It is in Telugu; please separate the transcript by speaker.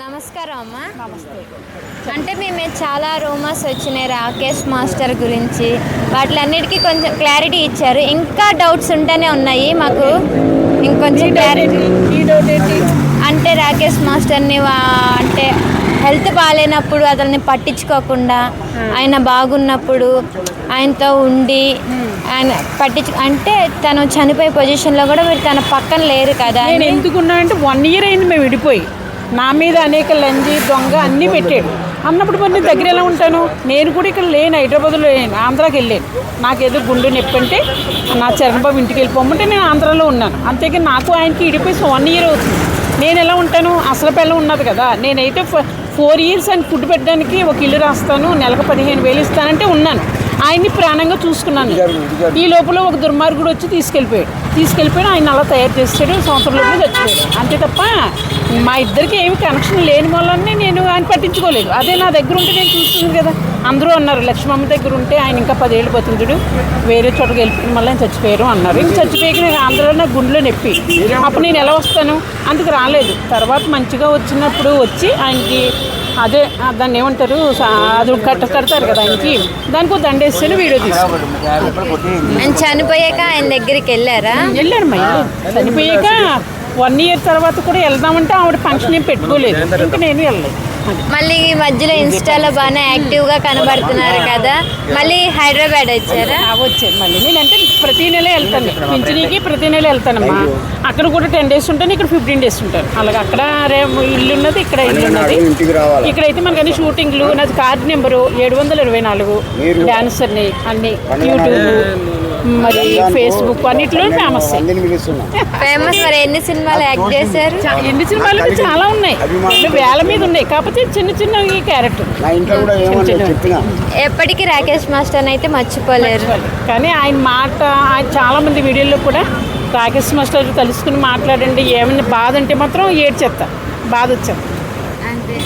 Speaker 1: నమస్కారం అమ్మ.
Speaker 2: నమస్తే.
Speaker 1: అంటే మేము చాలా రూమర్స్ వచ్చినాయి రాకేష్ మాస్టర్ గురించి, వాటిలన్నిటికీ కొంచెం క్లారిటీ ఇచ్చారు. ఇంకా డౌట్స్ ఉంటూనే ఉన్నాయి మాకు. ఇంకొంచెం క్లారిటీ అంటే రాకేష్ మాస్టర్ని అంటే హెల్త్ బాగాలేనప్పుడు అతన్ని పట్టించుకోకుండా ఆయన బాగున్నప్పుడు ఆయనతో ఉండి ఆయన అంటే తను చనిపోయే పొజిషన్లో కూడా మీరు తన పక్కన లేరు కదా.
Speaker 2: నేను ఎందుకున్నా అంటే 1 year అయింది మేము విడిపోయి. నా మీద అనేక లంజి దొంగ అన్నీ పెట్టాడు అన్నప్పుడు మరి నేను దగ్గర ఎలా ఉంటాను? నేను కూడా ఇక్కడ లేను, హైదరాబాద్లో లేను, ఆంధ్రాకి వెళ్ళాను. నాకేదో గుండె నొప్పి అంటే నా చరణబాబు ఇంటికి వెళ్ళిపోమంటే నేను ఆంధ్రాలో ఉన్నాను. అంతేకాని నాకు ఆయనకి విడిపోయి 1 year అవుతుంది. నేను ఎలా ఉంటాను? అసలు పిల్ల ఉన్నది కదా. నేనైతే 4 years ఆయన ఫుడ్ పెట్టడానికి ఒక ఇల్లు రాస్తాను, నెలకు 15,000 ఇస్తానంటే ఉన్నాను. ఆయన్ని ప్రాణంగా చూసుకున్నాను. ఈ లోపల ఒక దుర్మార్గుడు వచ్చి తీసుకెళ్ళిపోయి ఆయన అలా తయారు చేసాడు. సంవత్సరం లోపల చచ్చిపోయాడు. అంతే తప్ప మా ఇద్దరికి ఏమి కనెక్షన్ లేని వల్లనే నేను ఆయన పట్టించుకోలేదు. అదే నా దగ్గర ఉంటే నేను చూస్తుంది కదా. అందరూ అన్నారు లక్ష్మమ్మ దగ్గర ఉంటే ఆయన ఇంకా 10 ఏళ్ళు బతుకుతుడు, వేరే చోటకి వెళ్ళిపోయిన మళ్ళీ ఆయన చచ్చిపోయారు అన్నారు. ఇంక చచ్చిపోయాక నేను ఆంధ్రలో నాకు గుండెలో నొప్పి. అప్పుడు నేను ఎలా వస్తాను? అందుకు రాలేదు. తర్వాత మంచిగా వచ్చినప్పుడు వచ్చి ఆయనకి అదే దాన్ని ఏమంటారు, అది కడతారు కదా ఆయనకి, దానికి ఒక దండేస్తాను, వీడియో తీసుకుని
Speaker 1: చనిపోయాక ఆయన దగ్గరికి వెళ్ళారా?
Speaker 2: వెళ్ళాను మా ఇల్లు. చనిపోయాక 1 year తర్వాత కూడా వెళ్దామంటే ఆవిడ ఫంక్షన్ ఏం పెట్టుకోలేదు. ఇంకా నేను వెళ్ళలేదు.
Speaker 1: మళ్ళీ ఈ మధ్యలో ఇన్స్టాలో బాగానే యాక్టివ్గా కనబడుతున్నారు కదా, మళ్ళీ హైదరాబాద్ వచ్చారా?
Speaker 2: వచ్చాను మళ్ళీ. నేనంటే ప్రతి నెల వెళ్తాను, పింఛనీకి ప్రతి నెల వెళ్తానమ్మా. అక్కడ కూడా 10 days ఉంటాను, ఇక్కడ 15 days ఉంటాను. అలాగే అక్కడ ఇల్లు ఉన్నది, ఇక్కడ ఇల్లు ఉన్నది. ఇక్కడైతే మనకు అన్ని షూటింగ్లు, నాది కార్డు నెంబరు 724, డాన్సర్ని, అన్ని యూట్యూబ్ మరి ఫేస్బుక్ అన్నిట్లో ఫేమస్.
Speaker 1: మరి ఎన్ని సినిమాలు యాక్ట్ చేశారు?
Speaker 2: ఎన్ని సినిమాలు చాలా ఉన్నాయి, వేల మీద ఉన్నాయి. కాకపోతే చిన్న చిన్న ఈ క్యారెక్టర్.
Speaker 1: ఎప్పటికీ రాకేష్ మాస్టర్ అయితే మర్చిపోలేరు.
Speaker 2: కానీ ఆయన మాట, ఆయన చాలా మంది వీడియోల్లో కూడా రాకేష్ మాస్టర్ కలుసుకుని మాట్లాడండి, ఏమైనా బాధ అంటే మాత్రం ఏడ్చేస్తా, బాధ వచ్చేస్తా.
Speaker 1: అంతే.